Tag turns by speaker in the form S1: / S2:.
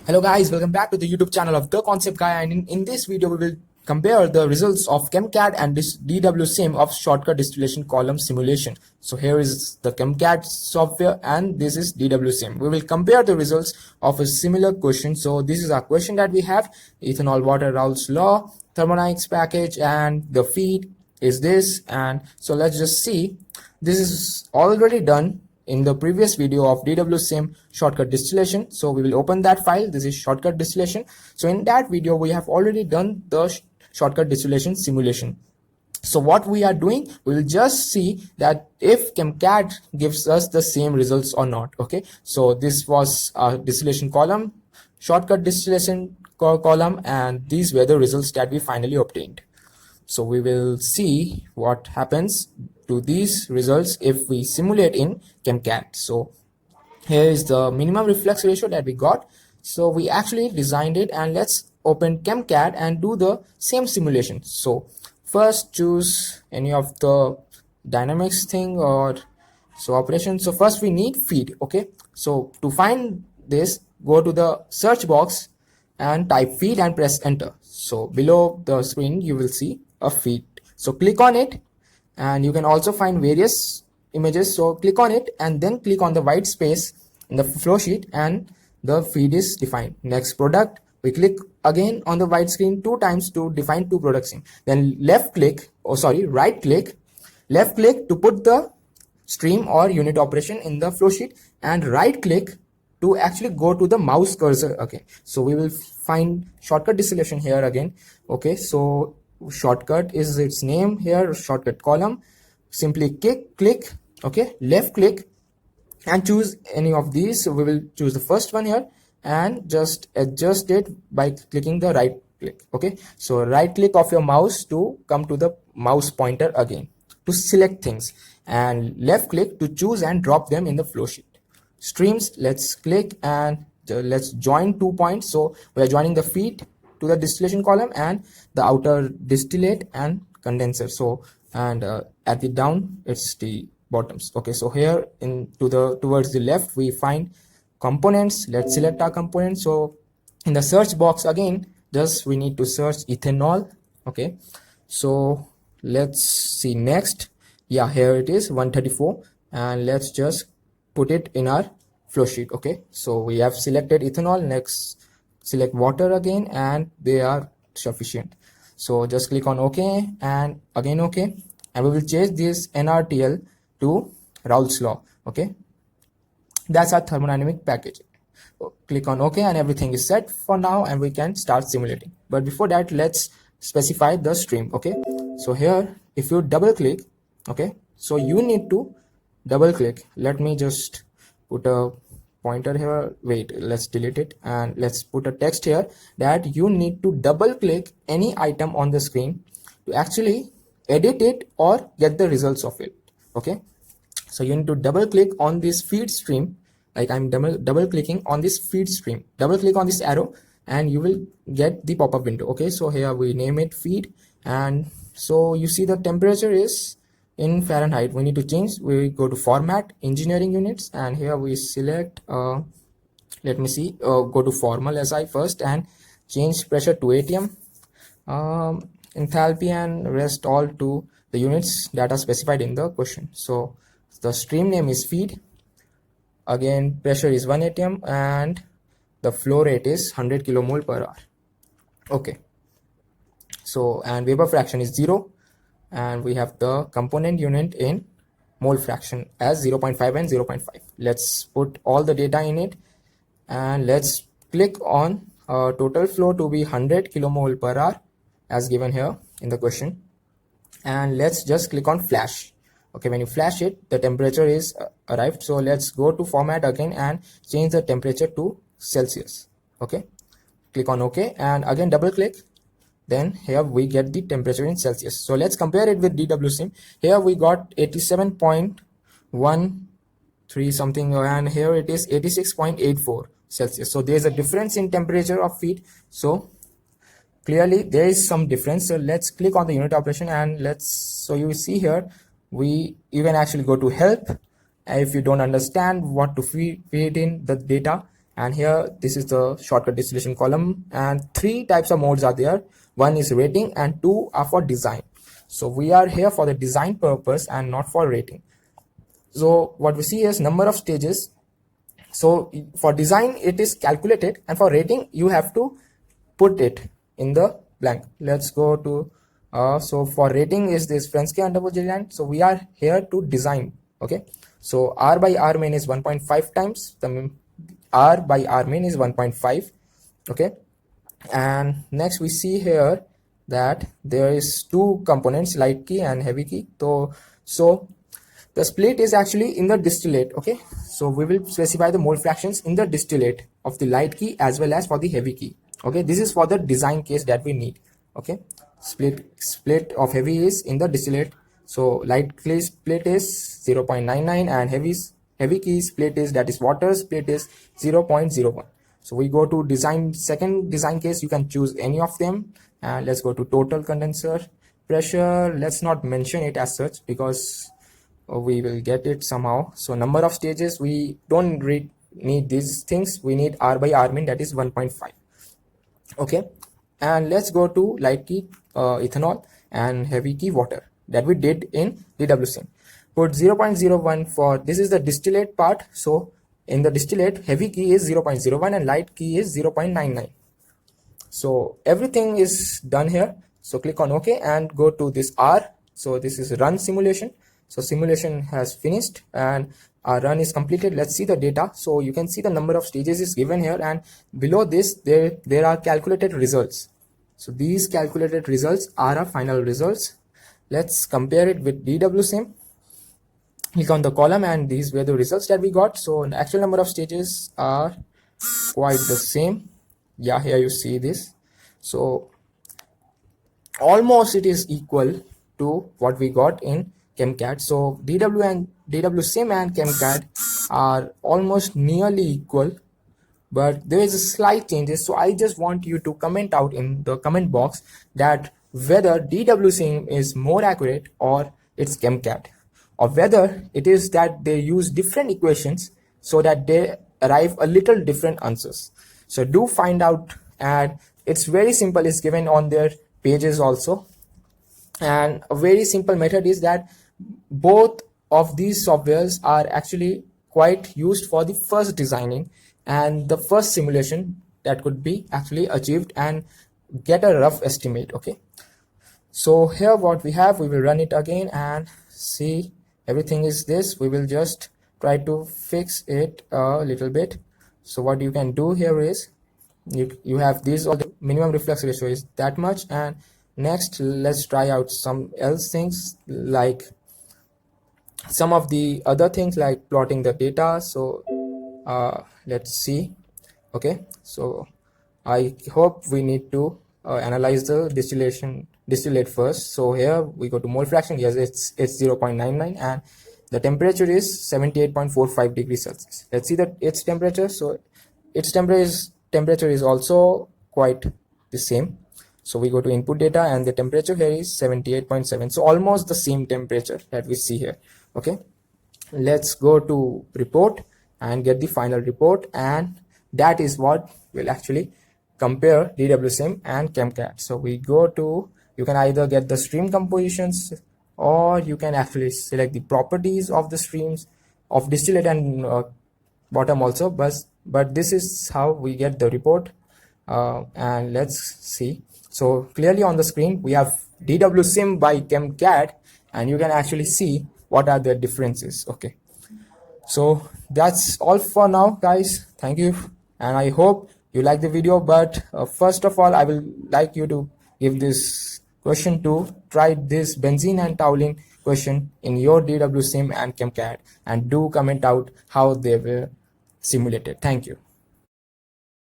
S1: Hello guys, welcome back to the YouTube channel of The Concept Guy, and in this video we will compare the results of ChemCAD and this DWSim of shortcut distillation column simulation. So here is the ChemCAD software and this is DWSim. We will compare the results of a similar question. So this is our question that we have: ethanol water Raoult's law, thermodynamics package, and the feed is this. And so let's just see. This is already done in the previous video of DWSim shortcut distillation. So we will open that file. This is shortcut distillation. So in that video we have already done the shortcut distillation simulation. So what we are doing, we will just see that if ChemCAD gives us the same results or not. Okay, so this was a distillation column, shortcut distillation column, and these were the results that we finally obtained. So we will see what happens to these results if we simulate in ChemCAD. So here is the minimum reflux ratio that we got. So we actually designed it, and let's open ChemCAD and do the same simulation. So first choose any of the dynamics thing or so operation. So first we need feed. Okay, so to find this, go to the search box and type feed and press enter. So below the screen you will see a feed. So click on it, and you can also find various images. So click on it and then click on the white space in the flow sheet and the feed is defined. Next product, we click again on the white screen 2 times to define 2 products in. Then right click to put the stream or unit operation in the flow sheet, and right click to actually go to the mouse cursor. Okay, so we will find shortcut distillation here again. Okay, so shortcut is its name here, shortcut column. Simply click, okay, left click and choose any of these. So we will choose the first one here and just adjust it by clicking the right click. Okay, so right click of your mouse to come to the mouse pointer again to select things, and left click to choose and drop them in the flow sheet. Streams, let's click and let's join 2 points. So we are joining the feed to the distillation column and the outer distillate and condenser. So and at the down it's the bottoms. Okay, so here towards the left we find components. Let's select our components. So in the search box again, just we need to search ethanol. Okay, so let's see next. Yeah, here it is 134, and let's just put it in our flow sheet. Okay, so we have selected ethanol. Next select water again, and they are sufficient. So just click on OK and again OK, and we will change this NRTL to Raoult's law. Okay, that's our thermodynamic package. Click on OK and everything is set for now, and we can start simulating. But before that, let's specify the stream. Okay, so here if you double click, okay, so you need to double click. Let me just put a pointer here. Wait, let's delete it and let's put a text here that you need to double click any item on the screen to actually edit it or get the results of it. Okay, so you need to double click on this feed stream, like I'm double clicking on this feed stream. Double click on this arrow and you will get the pop-up window. Okay, so here we name it feed, and so you see the temperature is in Fahrenheit. We need to change. We go to format, engineering units, and here we select let me see, go to formal SI first and change pressure to atm, enthalpy and rest all to the units that are specified in the question. So the stream name is feed, again pressure is 1 atm, and the flow rate is 100 kilomole per hour. Okay, so and vapor fraction is 0, and we have the component unit in mole fraction as 0.5 and 0.5. Let's put all the data in it, and let's click on total flow to be 100 kilomole per hour as given here in the question, and let's just click on flash. Okay, when you flash it, the temperature is arrived. So let's go to format again and change the temperature to Celsius. Okay, click on OK and again double click. Then here we get the temperature in Celsius. So let's compare it with DWSim. Here we got 87.13 something, and here it is 86.84 Celsius. So there is a difference in temperature of feed. So clearly there is some difference. So let's click on the unit operation, and so you see here you can actually go to help if you don't understand what to feed in the data, and here this is the shortcut distillation column, and three types of modes are there. One is rating and two are for design. So we are here for the design purpose and not for rating. So what we see is number of stages. So for design it is calculated, and for rating you have to put it in the blank. Let's go to so for rating is this Frenske underscore design. So we are here to design. Okay, so r by r main is 1.5 times the r by r main is 1.5. okay, and next we see here that there is two components, light key and heavy key. So the split is actually in the distillate. Okay, so we will specify the mole fractions in the distillate of the light key as well as for the heavy key. Okay, this is for the design case that we need. Okay, split of heavy is in the distillate. So light key split is 0.99 and heavy key split is, that is water split, is 0.01. So we go to design, second design case, you can choose any of them, and let's go to total condenser pressure. Let's not mention it as such because we will get it somehow. So number of stages, we don't need these things. We need r by r min, that is 1.5. okay, and let's go to light key ethanol and heavy key water that we did in DWSim. Put 0.01 for, this is the distillate part. So in the distillate, heavy key is 0.01 and light key is 0.99. So everything is done here. So click on OK and go to this R. So this is run simulation. So simulation has finished and our run is completed. Let's see the data. So you can see the number of stages is given here, and below this there are calculated results. So these calculated results are our final results. Let's compare it with DWSim. Click on the column and these were the results that we got. So the actual number of stages are quite the same. Yeah, here you see this. So almost it is equal to what we got in ChemCAD. So DWSim and ChemCAD are almost nearly equal, but there is a slight changes. So I just want you to comment out in the comment box that whether DWSim is more accurate or it's ChemCAD, or whether it is that they use different equations so that they arrive a little different answers. So do find out, and it's very simple, it's given on their pages also. And a very simple method is that both of these softwares are actually quite used for the first designing and the first simulation that could be actually achieved and get a rough estimate. Okay, so here what we have, we will run it again and see everything is this. We will just try to fix it a little bit. So what you can do here is you have these, all the minimum reflex ratio is that much, and next let's try out some else things, like some of the other things like plotting the data. So let's see. Okay, so I hope we need to analyze the distillate first. So here we go to mole fraction. Yes, it's 0.99 and the temperature is 78.45 degrees Celsius. Let's see that its temperature. So its temperature is also quite the same. So we go to input data and the temperature here is 78.7. So almost the same temperature that we see here. Okay, let's go to report and get the final report, and that is what will actually compare DWSim and ChemCAD. So we go to, you can either get the stream compositions or you can actually select the properties of the streams of distillate and bottom also, but this is how we get the report. And let's see. So clearly on the screen we have DWSim by ChemCAD, and you can actually see what are the differences. Okay, so that's all for now, guys. Thank you, and I hope you like the video. But first of all, I will like you to give this question to try this benzene and toluene question in your DWSim and ChemCAD, and do comment out how they were simulated. Thank you.